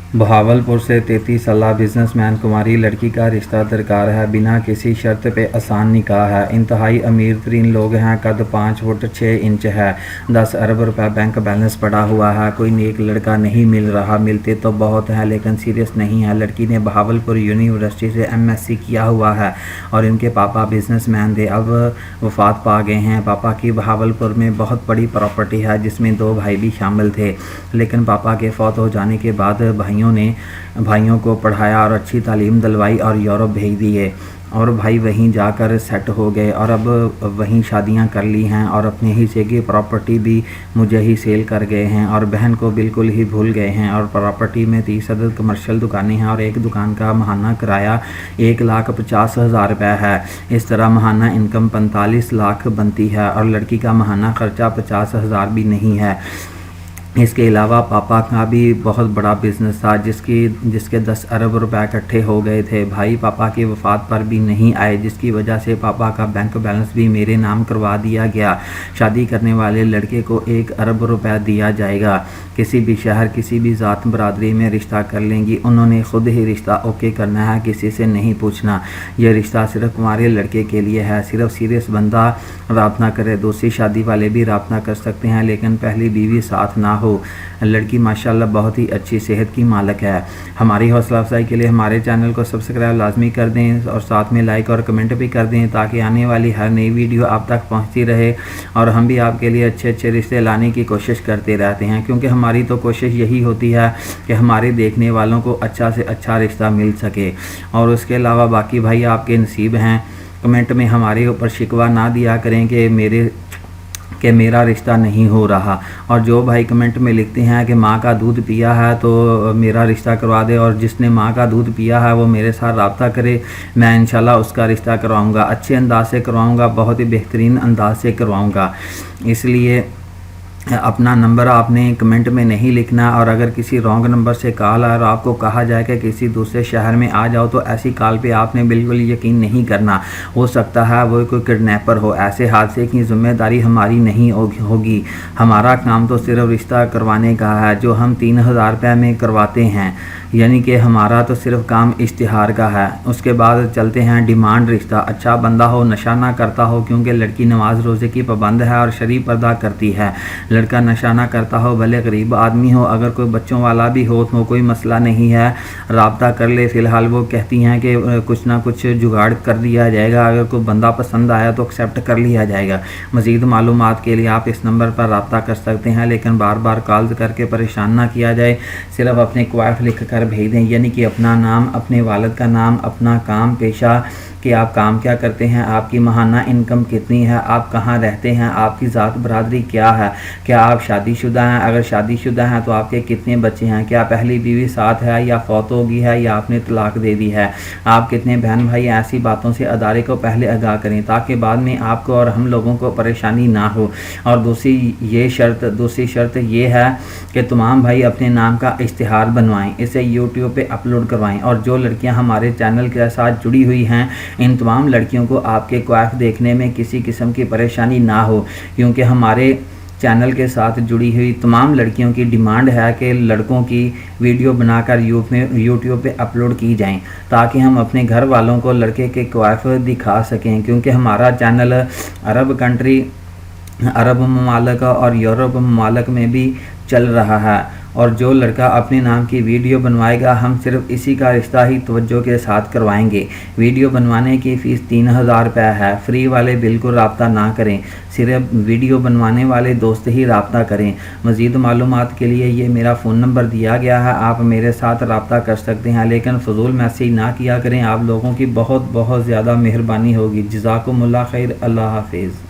बहावलपुर से 33 साला बिजनेसमैन कुमारी लड़की का रिश्ता दरकार है। बिना किसी शर्त पे आसान निकाह है। इंतहाई अमीर तरीन लोग हैं। कद 5 फुट 6 इंच है। 10 अरब रुपए बैंक बैलेंस पड़ा हुआ है। कोई नेक लड़का नहीं मिल रहा। मिलते तो बहुत हैं लेकिन सीरियस नहीं है। लड़की ने बहावलपुर यूनिवर्सिटी से MSc किया हुआ है और इनके पापा बिजनेसमैन थे, अब वफात पा गए हैं। पापा की बहावलपुर में बहुत बड़ी प्रॉपर्टी है जिसमें 2 भाई भी शामिल थे, लेकिन पापा के फौत हो जाने के बाद भाइयों को पढ़ाया और अच्छी तालीम दिलवाई और यूरोप भेज दिए और भाई वहीं जाकर सेट हो गए और अब वहीं शादियां कर ली हैं और अपने हिस्से की प्रॉपर्टी भी मुझे ही सेल कर गए हैं और बहन को बिल्कुल ही भूल गए हैं। और प्रॉपर्टी में 30 अदद कमर्शियल दुकानें हैं और एक दुकान का माहाना किराया 1,50,000 रुपये है। इस तरह माहाना इनकम 45 लाख बनती है और लड़की का माहाना खर्चा 50,000 भी नहीं है। इसके अलावा पापा का भी बहुत बड़ा बिजनेस था जिसके 10 अरब रुपए इकट्ठे हो गए थे। भाई पापा की वफ़ात पर भी नहीं आए, जिसकी वजह से पापा का बैंक बैलेंस भी मेरे नाम करवा दिया गया। शादी करने वाले लड़के को 1 अरब रुपए दिया जाएगा। किसी भी शहर किसी भी ज़ात बरादरी में रिश्ता कर लेंगी। उन्होंने खुद ही रिश्ता ओके करना है, किसी से नहीं पूछना। यह रिश्ता सिर्फ कुंवारे लड़के के लिए है। सिर्फ सीरियस बंदा राब्ता करे। दूसरी शादी वाले भी राब्ता कर सकते हैं लेकिन पहली बीवी साथ ना हो। लड़की माशाल्लाह बहुत ही अच्छी सेहत की मालिक है। हमारी हौसला अफजाई के लिए हमारे चैनल को सब्सक्राइब लाजमी कर दें और साथ में लाइक और कमेंट भी कर दें ताकि आने वाली हर नई वीडियो आप तक पहुंचती रहे। और हम भी आपके लिए अच्छे अच्छे रिश्ते लाने की कोशिश करते रहते हैं, क्योंकि हमारी तो कोशिश यही होती है कि हमारे देखने वालों को अच्छा से अच्छा रिश्ता मिल सके। और उसके अलावा बाकी भाई आपके नसीब हैं। कमेंट में हमारे ऊपर शिकवा ना दिया करें कि मेरा रिश्ता नहीं हो रहा। और जो भाई कमेंट में लिखते हैं कि माँ का दूध पिया है तो मेरा रिश्ता करवा दे, और जिसने माँ का दूध पिया है वो मेरे साथ रब्ता करे, मैं इंशाल्लाह उसका रिश्ता करवाऊँगा। अच्छे अंदाज से करवाऊँगा, बहुत ही बेहतरीन अंदाज से करवाऊँगा। इसलिए अपना नंबर आपने कमेंट में नहीं लिखना। और अगर किसी रॉन्ग नंबर से कॉल आए और आपको कहा जाए कि किसी दूसरे शहर में आ जाओ तो ऐसी कॉल पे आपने बिल्कुल यकीन नहीं करना। हो सकता है वो कोई किडनैपर हो। ऐसे हादसे की जिम्मेदारी हमारी नहीं होगी। हमारा काम तो सिर्फ रिश्ता करवाने का है जो हम 3,000 रुपये में करवाते हैं, यानी कि हमारा तो सिर्फ काम इश्तिहार का है। उसके बाद चलते हैं डिमांड रिश्ता। अच्छा बंदा हो, नशा ना करता हो, क्योंकि लड़की नमाज रोज़े की पाबंद है और शरीफ पर्दा करती है। लड़का नशा ना करता हो, भले गरीब आदमी हो, अगर कोई बच्चों वाला भी हो तो कोई मसला नहीं है, राब्ता कर ले। फ़िलहाल वो कहती हैं कि कुछ ना कुछ जुगाड़ कर दिया जाएगा। अगर कोई बंदा पसंद आया तो एक्सेप्ट कर लिया जाएगा। मज़ीद मालूमात के लिए आप इस नंबर पर राब्ता कर सकते हैं, लेकिन बार बार कॉल करके परेशान ना किया जाए। सिर्फ अपने क्वाइफ लिख कर भेज दें, यानी कि अपना नाम, अपने वालिद का नाम, अपना काम पेशा, कि आप काम क्या करते हैं, आपकी माहाना इनकम कितनी है, आप कहाँ रहते हैं, आपकी ज़ात बरादरी क्या है, क्या आप शादीशुदा हैं, अगर शादीशुदा हैं तो आपके कितने बच्चे हैं, क्या पहली बीवी साथ है या फौत हो गई है या आपने तलाक दे दी है, आप कितने बहन भाई। ऐसी बातों से अदारे को पहले आगाह करें ताकि बाद में आपको और हम लोगों को परेशानी ना हो। और दूसरी शर्त ये है कि तमाम भाई अपने नाम का इश्तिहार बनवाएं, इसे यूट्यूब पे अपलोड करवाएं। और जो लड़कियां हमारे चैनल के साथ जुड़ी हुई हैं, इन तमाम लड़कियों को आपके क्वाइफ देखने में किसी किस्म की परेशानी ना हो, क्योंकि हमारे चैनल के साथ जुड़ी हुई तमाम लड़कियों की डिमांड है कि लड़कों की वीडियो बनाकर यूट्यूब पे अपलोड की जाएं ताकि हम अपने घर वालों को लड़के के क्वाइफ दिखा सकें। क्योंकि हमारा चैनल अरब ममालिक और यूरोप ममालिक में भी चल रहा है। और जो लड़का अपने नाम की वीडियो बनवाएगा, हम सिर्फ इसी का रिश्ता ही तवज्जो के साथ करवाएंगे। वीडियो बनवाने की फ़ीस 3,000 रुपये है। फ्री वाले बिल्कुल रब्ता ना करें, सिर्फ वीडियो बनवाने वाले दोस्त ही रब्ता करें। मज़ीद मालूमात के लिए ये मेरा फ़ोन नंबर दिया गया है, आप मेरे साथ रब्ता कर सकते हैं, लेकिन फ़जूल मैसेज ना किया करें। आप लोगों की बहुत बहुत ज़्यादा मेहरबानी होगी। जज़ाकुमुल्लाह खैर। अल्लाह हाफिज़।